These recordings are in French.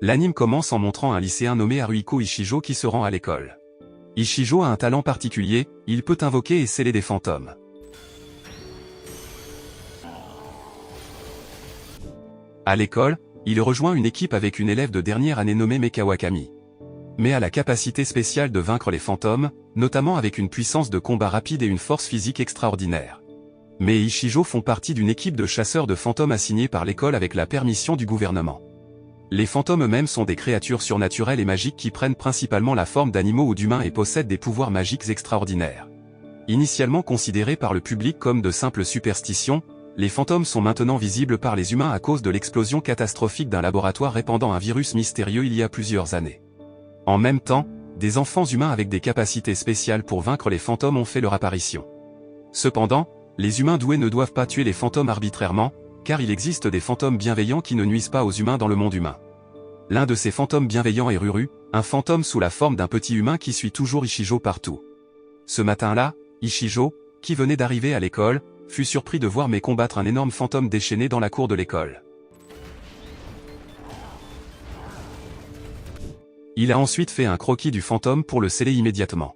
L'anime commence en montrant un lycéen nommé Haruhiko Ishijo qui se rend à l'école. Ishijo a un talent particulier, il peut invoquer et sceller des fantômes. À l'école, il rejoint une équipe avec une élève de dernière année nommée Meka Wakami. Mais a la capacité spéciale de vaincre les fantômes, notamment avec une puissance de combat rapide et une force physique extraordinaire. Mais et Ishijo font partie d'une équipe de chasseurs de fantômes assignés par l'école avec la permission du gouvernement. Les fantômes eux-mêmes sont des créatures surnaturelles et magiques qui prennent principalement la forme d'animaux ou d'humains et possèdent des pouvoirs magiques extraordinaires. Initialement considérés par le public comme de simples superstitions, les fantômes sont maintenant visibles par les humains à cause de l'explosion catastrophique d'un laboratoire répandant un virus mystérieux il y a plusieurs années. En même temps, des enfants humains avec des capacités spéciales pour vaincre les fantômes ont fait leur apparition. Cependant, les humains doués ne doivent pas tuer les fantômes arbitrairement, car il existe des fantômes bienveillants qui ne nuisent pas aux humains dans le monde humain. L'un de ces fantômes bienveillants est Ruru, un fantôme sous la forme d'un petit humain qui suit toujours Ishijo partout. Ce matin-là, Ishijo, qui venait d'arriver à l'école, fut surpris de voir Mei combattre un énorme fantôme déchaîné dans la cour de l'école. Il a ensuite fait un croquis du fantôme pour le sceller immédiatement.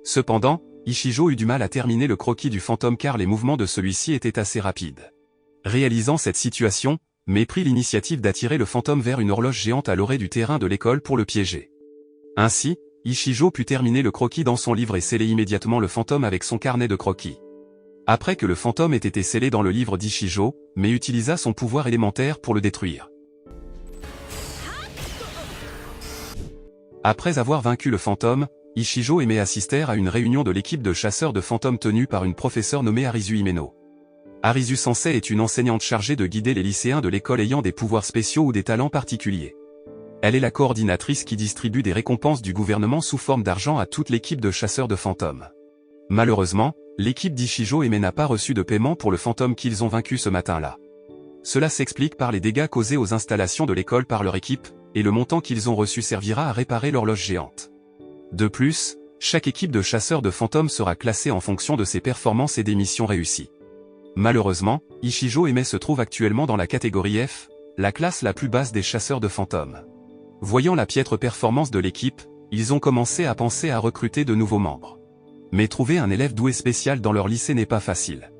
Cependant, Ishijo eut du mal à terminer le croquis du fantôme car les mouvements de celui-ci étaient assez rapides. Réalisant cette situation, Mei prit l'initiative d'attirer le fantôme vers une horloge géante à l'orée du terrain de l'école pour le piéger. Ainsi, Ishijo put terminer le croquis dans son livre et sceller immédiatement le fantôme avec son carnet de croquis. Après que le fantôme ait été scellé dans le livre d'Ishijo, Mei utilisa son pouvoir élémentaire pour le détruire. Après avoir vaincu le fantôme, Ishijo et Mei assistèrent à une réunion de l'équipe de chasseurs de fantômes tenue par une professeure nommée Arizu Himeno. Arizu Sensei est une enseignante chargée de guider les lycéens de l'école ayant des pouvoirs spéciaux ou des talents particuliers. Elle est la coordinatrice qui distribue des récompenses du gouvernement sous forme d'argent à toute l'équipe de chasseurs de fantômes. Malheureusement, l'équipe d'Ishijo et Mei n'a pas reçu de paiement pour le fantôme qu'ils ont vaincu ce matin-là. Cela s'explique par les dégâts causés aux installations de l'école par leur équipe, et le montant qu'ils ont reçu servira à réparer l'horloge géante. De plus, chaque équipe de chasseurs de fantômes sera classée en fonction de ses performances et des missions réussies. Malheureusement, Ishijo et Mei se trouvent actuellement dans la catégorie F, la classe la plus basse des chasseurs de fantômes. Voyant la piètre performance de l'équipe, ils ont commencé à penser à recruter de nouveaux membres. Mais trouver un élève doué spécial dans leur lycée n'est pas facile.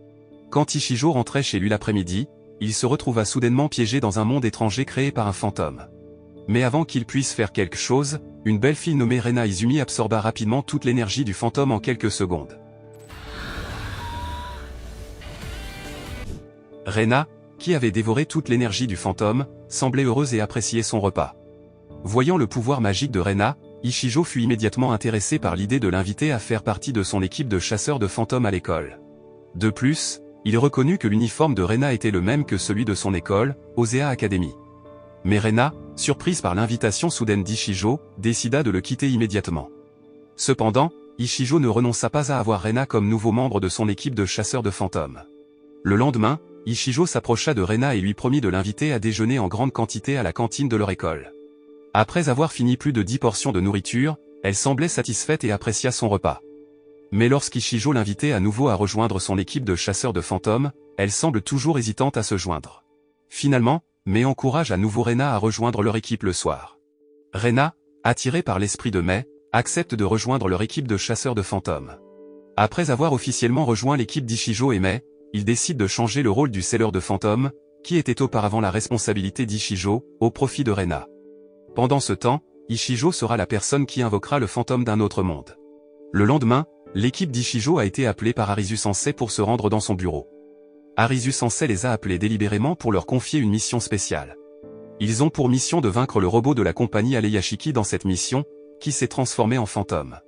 Quand Ishijo rentrait chez lui l'après-midi, il se retrouva soudainement piégé dans un monde étranger créé par un fantôme. Mais avant qu'il puisse faire quelque chose, une belle fille nommée Rena Izumi absorba rapidement toute l'énergie du fantôme en quelques secondes. Rena, qui avait dévoré toute l'énergie du fantôme, semblait heureuse et appréciait son repas. Voyant le pouvoir magique de Rena, Ishijo fut immédiatement intéressé par l'idée de l'inviter à faire partie de son équipe de chasseurs de fantômes à l'école. De plus, il reconnut que l'uniforme de Rena était le même que celui de son école, Osea Academy. Mais Rena, surprise par l'invitation soudaine d'Ishijo, décida de le quitter immédiatement. Cependant, Ishijo ne renonça pas à avoir Rena comme nouveau membre de son équipe de chasseurs de fantômes. Le lendemain, Ishijo s'approcha de Rena et lui promit de l'inviter à déjeuner en grande quantité à la cantine de leur école. Après avoir fini plus de 10 portions de nourriture, elle semblait satisfaite et apprécia son repas. Mais lorsqu'Ishijo l'invitait à nouveau à rejoindre son équipe de chasseurs de fantômes, elle semble toujours hésitante à se joindre. Finalement, Mei encourage à nouveau Rena à rejoindre leur équipe le soir. Rena, attirée par l'esprit de Mei, accepte de rejoindre leur équipe de chasseurs de fantômes. Après avoir officiellement rejoint l'équipe d'Ishijo et Mei, il décide de changer le rôle du scelleur de fantômes, qui était auparavant la responsabilité d'Ishijo, au profit de Rena. Pendant ce temps, Ishijo sera la personne qui invoquera le fantôme d'un autre monde. Le lendemain, l'équipe d'Ishijo a été appelée par Arizu Sensei pour se rendre dans son bureau. Arizu Sensei les a appelés délibérément pour leur confier une mission spéciale. Ils ont pour mission de vaincre le robot de la compagnie Aleyashiki dans cette mission, qui s'est transformé en fantôme.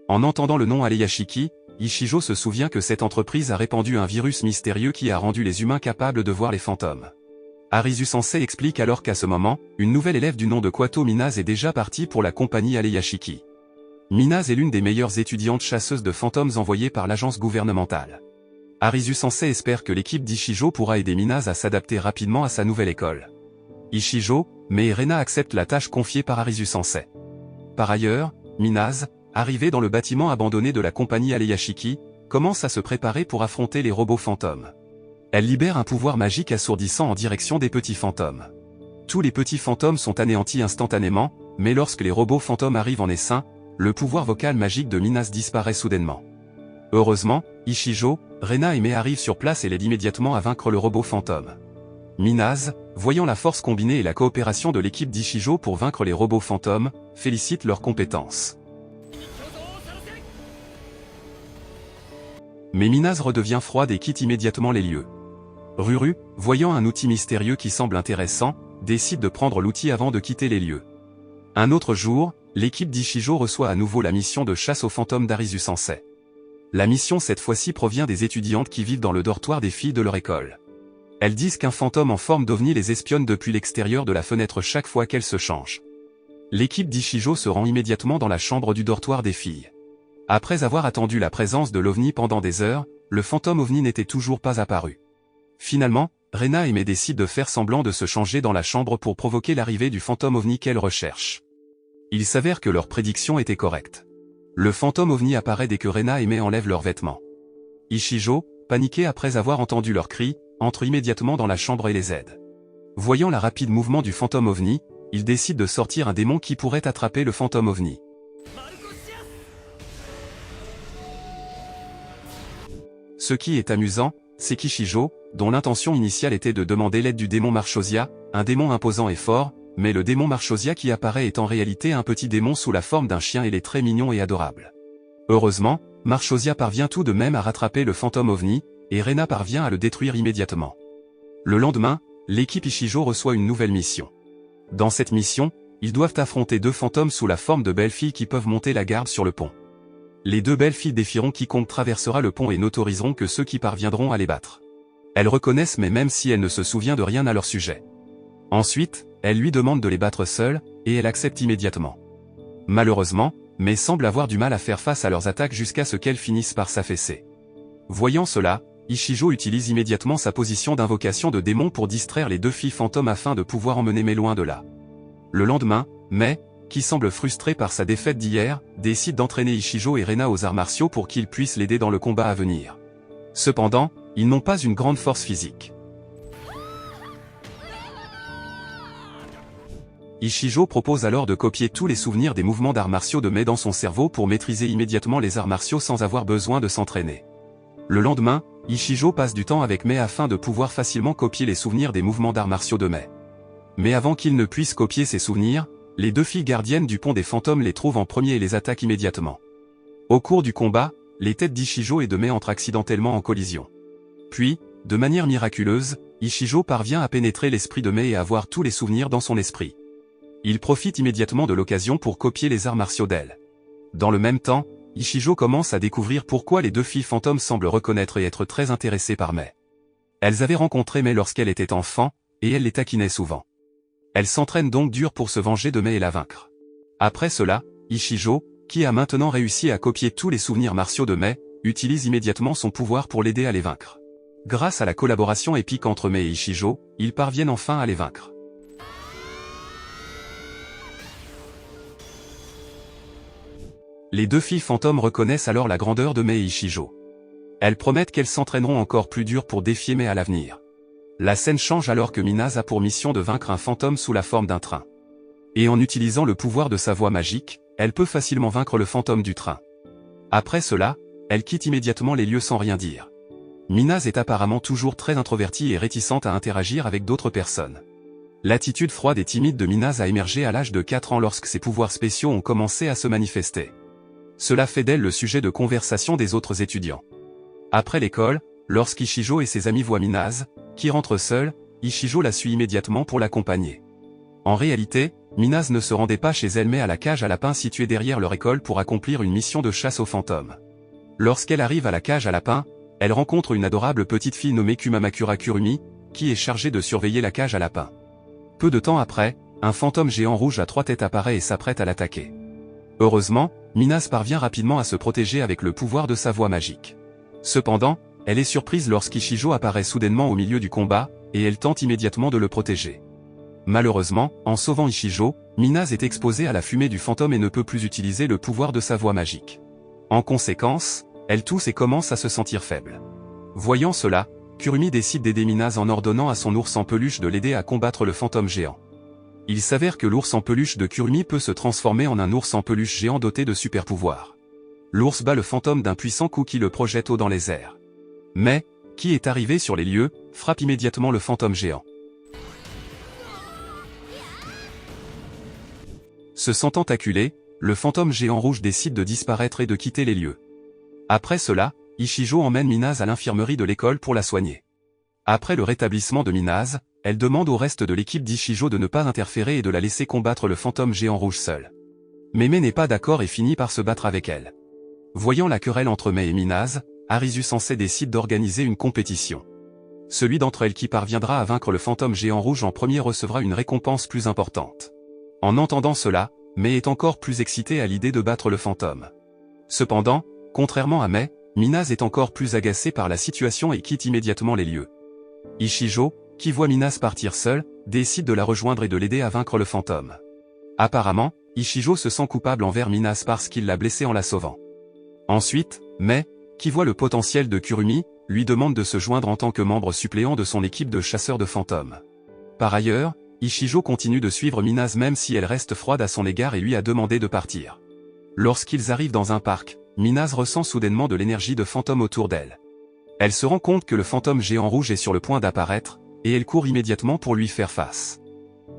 En entendant le nom Aleyashiki, Ishijo se souvient que cette entreprise a répandu un virus mystérieux qui a rendu les humains capables de voir les fantômes. Arizu Sensei explique alors qu'à ce moment, une nouvelle élève du nom de Kwato Minase est déjà partie pour la compagnie Aleyashiki. Minase est l'une des meilleures étudiantes chasseuses de fantômes envoyées par l'agence gouvernementale. Arizu Sensei espère que l'équipe d'Ishijo pourra aider Minase à s'adapter rapidement à sa nouvelle école. Ishijo, Mei et Rena acceptent la tâche confiée par Arizu Sensei. Par ailleurs, Minase, arrivée dans le bâtiment abandonné de la compagnie Aleyashiki, commence à se préparer pour affronter les robots fantômes. Elle libère un pouvoir magique assourdissant en direction des petits fantômes. Tous les petits fantômes sont anéantis instantanément, mais lorsque les robots fantômes arrivent en essaim, le pouvoir vocal magique de Minaz disparaît soudainement. Heureusement, Ichijo, Rena et Mei arrivent sur place et l'aident immédiatement à vaincre le robot fantôme. Minaz, voyant la force combinée et la coopération de l'équipe d'Ichijo pour vaincre les robots fantômes, félicite leurs compétences. Mais Minaz redevient froide et quitte immédiatement les lieux. Ruru, voyant un outil mystérieux qui semble intéressant, décide de prendre l'outil avant de quitter les lieux. Un autre jour, l'équipe d'Ichijo reçoit à nouveau la mission de chasse aux fantômes d'Arisu Sensei. La mission cette fois-ci provient des étudiantes qui vivent dans le dortoir des filles de leur école. Elles disent qu'un fantôme en forme d'ovni les espionne depuis l'extérieur de la fenêtre chaque fois qu'elles se changent. L'équipe d'Ichijo se rend immédiatement dans la chambre du dortoir des filles. Après avoir attendu la présence de l'ovni pendant des heures, le fantôme ovni n'était toujours pas apparu. Finalement, Rena et Mei décident de faire semblant de se changer dans la chambre pour provoquer l'arrivée du fantôme ovni qu'elles recherchent. Il s'avère que leur prédiction était correcte. Le fantôme ovni apparaît dès que Rena et Mei enlèvent leurs vêtements. Ichijo, paniqué après avoir entendu leurs cris, entre immédiatement dans la chambre et les aide. Voyant la rapide mouvement du fantôme ovni, il décide de sortir un démon qui pourrait attraper le fantôme ovni. Ce qui est amusant, c'est qu'Ichijo, dont l'intention initiale était de demander l'aide du démon Marchosia, un démon imposant et fort, mais le démon Marchosia qui apparaît est en réalité un petit démon sous la forme d'un chien et les très mignon et adorable. Heureusement, Marchosia parvient tout de même à rattraper le fantôme ovni, et Rena parvient à le détruire immédiatement. Le lendemain, l'équipe Ichijo reçoit une nouvelle mission. Dans cette mission, ils doivent affronter deux fantômes sous la forme de belles filles qui peuvent monter la garde sur le pont. Les deux belles filles défieront quiconque traversera le pont et n'autoriseront que ceux qui parviendront à les battre. Elles reconnaissent mais même si elle ne se souvient de rien à leur sujet. Ensuite, elle lui demande de les battre seule, et elle accepte immédiatement. Malheureusement, Mei semble avoir du mal à faire face à leurs attaques jusqu'à ce qu'elles finissent par s'affaisser. Voyant cela, Ichijo utilise immédiatement sa position d'invocation de démon pour distraire les deux filles fantômes afin de pouvoir emmener Mei loin de là. Le lendemain, Mei, qui semble frustrée par sa défaite d'hier, décide d'entraîner Ichijo et Rena aux arts martiaux pour qu'ils puissent l'aider dans le combat à venir. Cependant, ils n'ont pas une grande force physique. Ichijo propose alors de copier tous les souvenirs des mouvements d'arts martiaux de Mei dans son cerveau pour maîtriser immédiatement les arts martiaux sans avoir besoin de s'entraîner. Le lendemain, Ichijo passe du temps avec Mei afin de pouvoir facilement copier les souvenirs des mouvements d'arts martiaux de Mei. Mais avant qu'il ne puisse copier ses souvenirs, les deux filles gardiennes du pont des fantômes les trouvent en premier et les attaquent immédiatement. Au cours du combat, les têtes d'Ichijo et de Mei entrent accidentellement en collision. Puis, de manière miraculeuse, Ichijo parvient à pénétrer l'esprit de Mei et à voir tous les souvenirs dans son esprit. Il profite immédiatement de l'occasion pour copier les arts martiaux d'elle. Dans le même temps, Ichijo commence à découvrir pourquoi les deux filles fantômes semblent reconnaître et être très intéressées par Mei. Elles avaient rencontré Mei lorsqu'elle était enfant, et elle les taquinait souvent. Elles s'entraînent donc dur pour se venger de Mei et la vaincre. Après cela, Ichijo, qui a maintenant réussi à copier tous les souvenirs martiaux de Mei, utilise immédiatement son pouvoir pour l'aider à les vaincre. Grâce à la collaboration épique entre Mei et Ichijo, ils parviennent enfin à les vaincre. Les deux filles fantômes reconnaissent alors la grandeur de Mei et Ichijo. Elles promettent qu'elles s'entraîneront encore plus dur pour défier Mei à l'avenir. La scène change alors que Minaz a pour mission de vaincre un fantôme sous la forme d'un train. Et en utilisant le pouvoir de sa voix magique, elle peut facilement vaincre le fantôme du train. Après cela, elle quitte immédiatement les lieux sans rien dire. Minaz est apparemment toujours très introvertie et réticente à interagir avec d'autres personnes. L'attitude froide et timide de Minaz a émergé à l'âge de 4 ans lorsque ses pouvoirs spéciaux ont commencé à se manifester. Cela fait d'elle le sujet de conversation des autres étudiants. Après l'école, lorsqu'Ichijo et ses amis voient Minaz, qui rentre seule, Ichijo la suit immédiatement pour l'accompagner. En réalité, Minaz ne se rendait pas chez elle mais à la cage à lapins située derrière leur école pour accomplir une mission de chasse aux fantômes. Lorsqu'elle arrive à la cage à lapins, elle rencontre une adorable petite fille nommée Kumamakura Kurumi, qui est chargée de surveiller la cage à lapins. Peu de temps après, un fantôme géant rouge à 3 têtes apparaît et s'apprête à l'attaquer. Heureusement, Minaz parvient rapidement à se protéger avec le pouvoir de sa voix magique. Cependant, elle est surprise lorsqu'Ichijo apparaît soudainement au milieu du combat, et elle tente immédiatement de le protéger. Malheureusement, en sauvant Ichijo, Minaz est exposée à la fumée du fantôme et ne peut plus utiliser le pouvoir de sa voix magique. En conséquence, elle tousse et commence à se sentir faible. Voyant cela, Kurumi décide d'aider Minaz en ordonnant à son ours en peluche de l'aider à combattre le fantôme géant. Il s'avère que l'ours en peluche de Kurumi peut se transformer en un ours en peluche géant doté de super pouvoirs. L'ours bat le fantôme d'un puissant coup qui le projette haut dans les airs. Mais, qui est arrivé sur les lieux, frappe immédiatement le fantôme géant. Se sentant acculé, le fantôme géant rouge décide de disparaître et de quitter les lieux. Après cela, Ichijo emmène Minase à l'infirmerie de l'école pour la soigner. Après le rétablissement de Minase, elle demande au reste de l'équipe d'Ichijo de ne pas interférer et de la laisser combattre le fantôme géant rouge seul. Mais Mei n'est pas d'accord et finit par se battre avec elle. Voyant la querelle entre Mei et Minase, Arisu Sensei décide d'organiser une compétition. Celui d'entre elles qui parviendra à vaincre le fantôme géant rouge en premier recevra une récompense plus importante. En entendant cela, Mei est encore plus excitée à l'idée de battre le fantôme. Cependant, contrairement à Mei, Minase est encore plus agacée par la situation et quitte immédiatement les lieux. Ichijo, qui voit Minase partir seule, décide de la rejoindre et de l'aider à vaincre le fantôme. Apparemment, Ichijo se sent coupable envers Minase parce qu'il l'a blessée en la sauvant. Ensuite, Mei, qui voit le potentiel de Kurumi, lui demande de se joindre en tant que membre suppléant de son équipe de chasseurs de fantômes. Par ailleurs, Ichijo continue de suivre Minase même si elle reste froide à son égard et lui a demandé de partir. Lorsqu'ils arrivent dans un parc, Minase ressent soudainement de l'énergie de fantôme autour d'elle. Elle se rend compte que le fantôme géant rouge est sur le point d'apparaître, et elle court immédiatement pour lui faire face.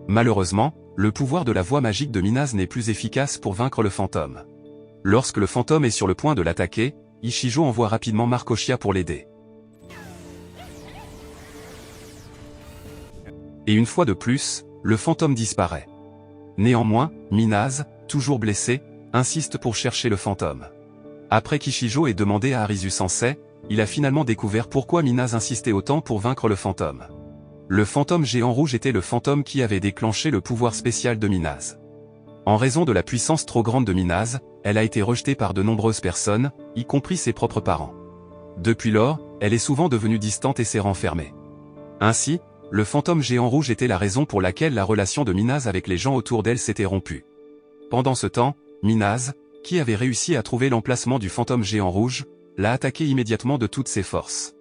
Malheureusement, le pouvoir de la voix magique de Minase n'est plus efficace pour vaincre le fantôme. Lorsque le fantôme est sur le point de l'attaquer, Ichijo envoie rapidement Marcochia pour l'aider. Et une fois de plus, le fantôme disparaît. Néanmoins, Minase, toujours blessé, insiste pour chercher le fantôme. Après qu'Ichijo ait demandé à Arisu Sensei, il a finalement découvert pourquoi Minase insistait autant pour vaincre le fantôme. Le fantôme géant rouge était le fantôme qui avait déclenché le pouvoir spécial de Minase. En raison de la puissance trop grande de Minase, elle a été rejetée par de nombreuses personnes, y compris ses propres parents. Depuis lors, elle est souvent devenue distante et s'est renfermée. Ainsi, le fantôme géant rouge était la raison pour laquelle la relation de Minase avec les gens autour d'elle s'était rompue. Pendant ce temps, Minase, qui avait réussi à trouver l'emplacement du fantôme géant rouge, l'a attaqué immédiatement de toutes ses forces.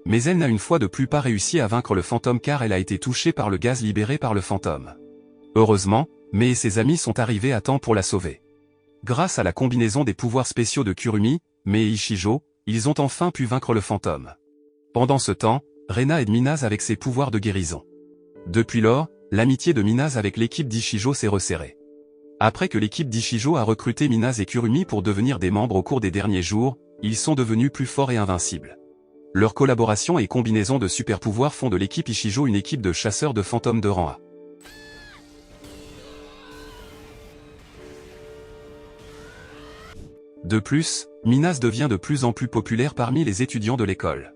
Mais elle n'a une fois de plus pas réussi à vaincre le fantôme car elle a été touchée par le gaz libéré par le fantôme. Heureusement, Mei et ses amis sont arrivés à temps pour la sauver. Grâce à la combinaison des pouvoirs spéciaux de Kurumi, Mei et Ichijo, ils ont enfin pu vaincre le fantôme. Pendant ce temps, Rena aide Minase avec ses pouvoirs de guérison. Depuis lors, l'amitié de Minase avec l'équipe d'Ichijo s'est resserrée. Après que l'équipe d'Ichijo a recruté Minase et Kurumi pour devenir des membres au cours des derniers jours, ils sont devenus plus forts et invincibles. Leur collaboration et combinaison de super pouvoirs font de l'équipe Ichijo une équipe de chasseurs de fantômes de rang A. De plus, Minase devient de plus en plus populaire parmi les étudiants de l'école.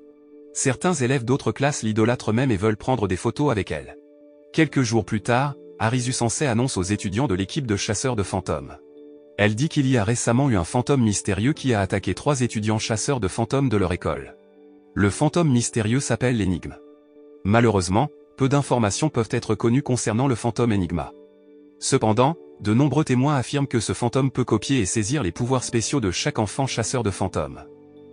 Certains élèves d'autres classes l'idolâtrent même et veulent prendre des photos avec elle. Quelques jours plus tard, Arisu Sensei annonce aux étudiants de l'équipe de chasseurs de fantômes. Elle dit qu'il y a récemment eu un fantôme mystérieux qui a attaqué 3 étudiants chasseurs de fantômes de leur école. Le fantôme mystérieux s'appelle l'Énigme. Malheureusement, peu d'informations peuvent être connues concernant le fantôme Enigma. Cependant, de nombreux témoins affirment que ce fantôme peut copier et saisir les pouvoirs spéciaux de chaque enfant chasseur de fantômes.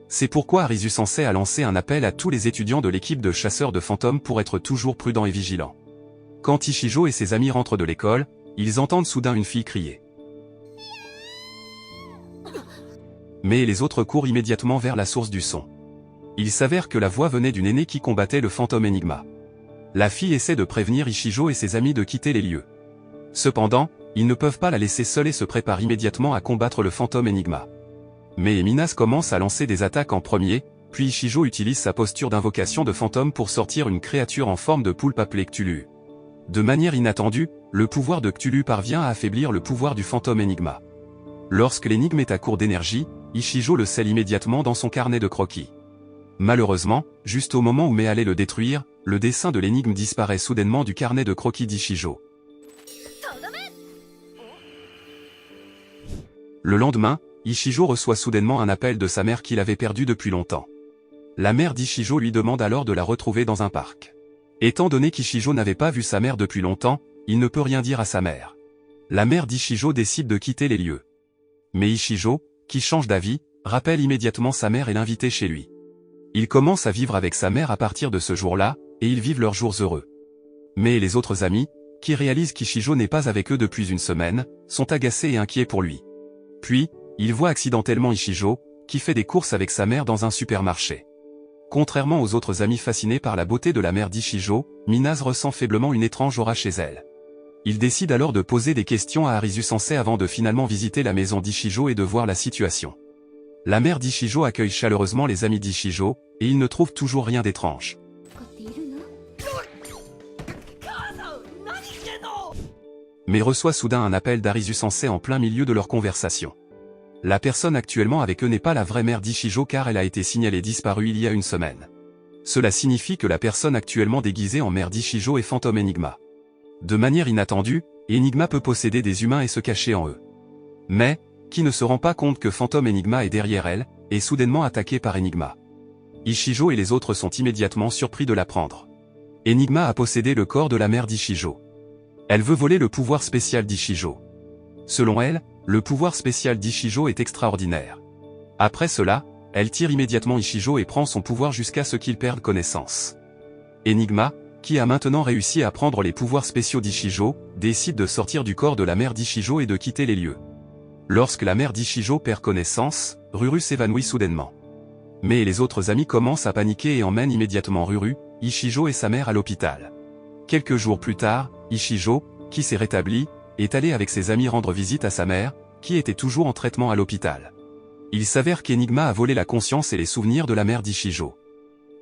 C'est pourquoi Arisu Sensei a lancé un appel à tous les étudiants de l'équipe de chasseurs de fantômes pour être toujours prudents et vigilants. Quand Ichijo et ses amis rentrent de l'école, ils entendent soudain une fille crier. Mais les autres courent immédiatement vers la source du son. Il s'avère que la voix venait d'une aînée qui combattait le fantôme Enigma. La fille essaie de prévenir Ichijo et ses amis de quitter les lieux. Cependant, ils ne peuvent pas la laisser seule et se préparent immédiatement à combattre le fantôme Enigma. Mais Minase commence à lancer des attaques en premier, puis Ichijo utilise sa posture d'invocation de fantôme pour sortir une créature en forme de poulpe appelée Cthulhu. De manière inattendue, le pouvoir de Cthulhu parvient à affaiblir le pouvoir du fantôme Enigma. Lorsque l'énigme est à court d'énergie, Ichijo le scelle immédiatement dans son carnet de croquis. Malheureusement, juste au moment où Mei allait le détruire, le dessin de l'énigme disparaît soudainement du carnet de croquis d'Ichijo. Le lendemain, Ichijo reçoit soudainement un appel de sa mère qu'il avait perdu depuis longtemps. La mère d'Ichijo lui demande alors de la retrouver dans un parc. Étant donné qu'Ichijo n'avait pas vu sa mère depuis longtemps, il ne peut rien dire à sa mère. La mère d'Ichijo décide de quitter les lieux. Mais Ichijo, qui change d'avis, rappelle immédiatement sa mère et l'invite chez lui. Il commence à vivre avec sa mère à partir de ce jour-là, et ils vivent leurs jours heureux. Mais les autres amis, qui réalisent qu'Ishijo n'est pas avec eux depuis une semaine, sont agacés et inquiets pour lui. Puis, ils voient accidentellement Ishijo, qui fait des courses avec sa mère dans un supermarché. Contrairement aux autres amis fascinés par la beauté de la mère d'Ishijo, Minase ressent faiblement une étrange aura chez elle. Il décide alors de poser des questions à Arisu Sensei avant de finalement visiter la maison d'Ishijo et de voir la situation. La mère d'Ishijo accueille chaleureusement les amis d'Ishijo, et ils ne trouvent toujours rien d'étrange. Mais reçoit soudain un appel d'Arisu Sensei en plein milieu de leur conversation. La personne actuellement avec eux n'est pas la vraie mère d'Ishijo car elle a été signalée disparue il y a une semaine. Cela signifie que la personne actuellement déguisée en mère d'Ishijo est Phantom Enigma. De manière inattendue, Enigma peut posséder des humains et se cacher en eux. Mais, qui ne se rend pas compte que Phantom Enigma est derrière elle, est soudainement attaqué par Enigma. Ishijo et les autres sont immédiatement surpris de l'apprendre. Enigma a possédé le corps de la mère d'Ishijo. Elle veut voler le pouvoir spécial d'Ishijo. Selon elle, le pouvoir spécial d'Ishijo est extraordinaire. Après cela, elle tire immédiatement Ishijo et prend son pouvoir jusqu'à ce qu'il perde connaissance. Enigma, qui a maintenant réussi à prendre les pouvoirs spéciaux d'Ishijo, décide de sortir du corps de la mère d'Ishijo et de quitter les lieux. Lorsque la mère d'Ishijo perd connaissance, Ruru s'évanouit soudainement. Mais les autres amis commencent à paniquer et emmènent immédiatement Ruru, Ishijo et sa mère à l'hôpital. Quelques jours plus tard, Ishijo, qui s'est rétabli, est allé avec ses amis rendre visite à sa mère, qui était toujours en traitement à l'hôpital. Il s'avère qu'Enigma a volé la conscience et les souvenirs de la mère d'Ishijo.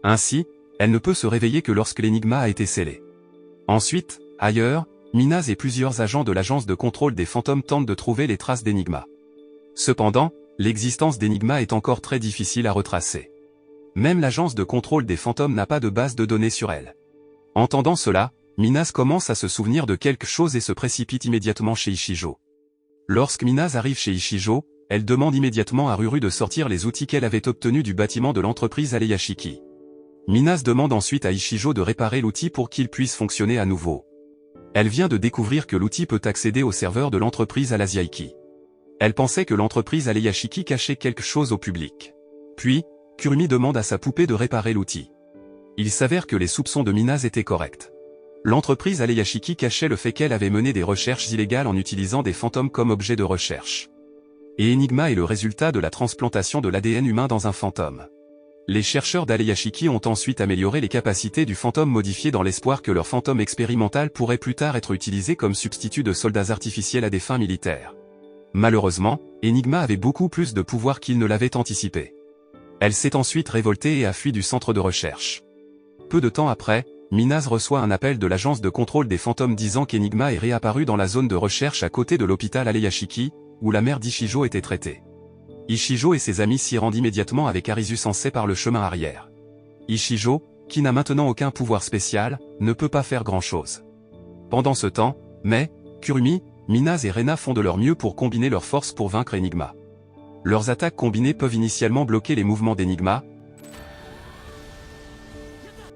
Ainsi, elle ne peut se réveiller que lorsque l'Enigma a été scellé. Ensuite, ailleurs, Minase et plusieurs agents de l'agence de contrôle des fantômes tentent de trouver les traces d'Enigma. Cependant, l'existence d'Enigma est encore très difficile à retracer. Même l'agence de contrôle des fantômes n'a pas de base de données sur elle. Entendant cela, Minase commence à se souvenir de quelque chose et se précipite immédiatement chez Ishijo. Lorsque Minase arrive chez Ishijo, elle demande immédiatement à Ruru de sortir les outils qu'elle avait obtenus du bâtiment de l'entreprise Aleyashiki. Minase demande ensuite à Ishijo de réparer l'outil pour qu'il puisse fonctionner à nouveau. Elle vient de découvrir que l'outil peut accéder au serveur de l'entreprise Aleyashiki. Elle pensait que l'entreprise Aleyashiki cachait quelque chose au public. Puis, Kurumi demande à sa poupée de réparer l'outil. Il s'avère que les soupçons de Minase étaient corrects. L'entreprise Aleyashiki cachait le fait qu'elle avait mené des recherches illégales en utilisant des fantômes comme objet de recherche. Et Enigma est le résultat de la transplantation de l'ADN humain dans un fantôme. Les chercheurs d'Aleyashiki ont ensuite amélioré les capacités du fantôme modifié dans l'espoir que leur fantôme expérimental pourrait plus tard être utilisé comme substitut de soldats artificiels à des fins militaires. Malheureusement, Enigma avait beaucoup plus de pouvoir qu'il ne l'avait anticipé. Elle s'est ensuite révoltée et a fui du centre de recherche. Peu de temps après, Minase reçoit un appel de l'agence de contrôle des fantômes disant qu'Enigma est réapparu dans la zone de recherche à côté de l'hôpital Aleyashiki, où la mère d'Ishijo était traitée. Ishijo et ses amis s'y rendent immédiatement avec Arisu Sensei par le chemin arrière. Ishijo, qui n'a maintenant aucun pouvoir spécial, ne peut pas faire grand-chose. Pendant ce temps, Kurumi, Minase et Rena font de leur mieux pour combiner leurs forces pour vaincre Enigma. Leurs attaques combinées peuvent initialement bloquer les mouvements d'Enigma,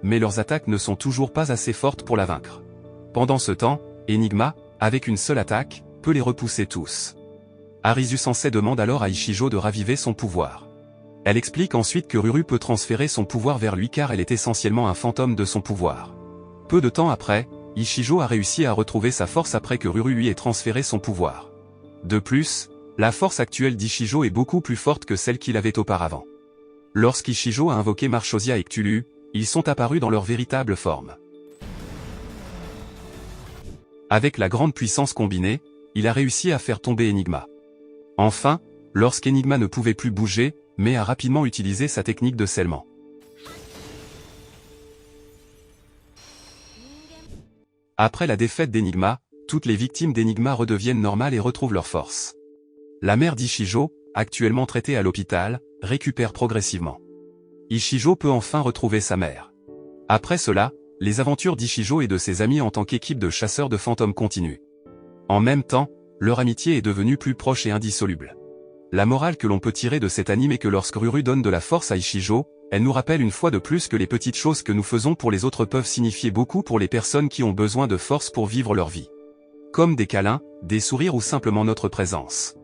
mais leurs attaques ne sont toujours pas assez fortes pour la vaincre. Pendant ce temps, Enigma, avec une seule attaque, peut les repousser tous. Arisu Sensei demande alors à Ishijo de raviver son pouvoir. Elle explique ensuite que Ruru peut transférer son pouvoir vers lui car elle est essentiellement un fantôme de son pouvoir. Peu de temps après, Ishijo a réussi à retrouver sa force après que Ruru lui ait transféré son pouvoir. De plus, la force actuelle d'Ishijo est beaucoup plus forte que celle qu'il avait auparavant. Lorsqu'Ishijo a invoqué Marchosia et Cthulhu, ils sont apparus dans leur véritable forme. Avec la grande puissance combinée, il a réussi à faire tomber Enigma. Enfin, lorsqu'Enigma ne pouvait plus bouger, a rapidement utilisé sa technique de scellement. Après la défaite d'Enigma, toutes les victimes d'Enigma redeviennent normales et retrouvent leur force. La mère d'Ishijo, actuellement traitée à l'hôpital, récupère progressivement. Ishijo peut enfin retrouver sa mère. Après cela, les aventures d'Ishijo et de ses amis en tant qu'équipe de chasseurs de fantômes continuent. En même temps, leur amitié est devenue plus proche et indissoluble. La morale que l'on peut tirer de cet anime est que lorsque Ruru donne de la force à Ishijo, elle nous rappelle une fois de plus que les petites choses que nous faisons pour les autres peuvent signifier beaucoup pour les personnes qui ont besoin de force pour vivre leur vie. Comme des câlins, des sourires ou simplement notre présence.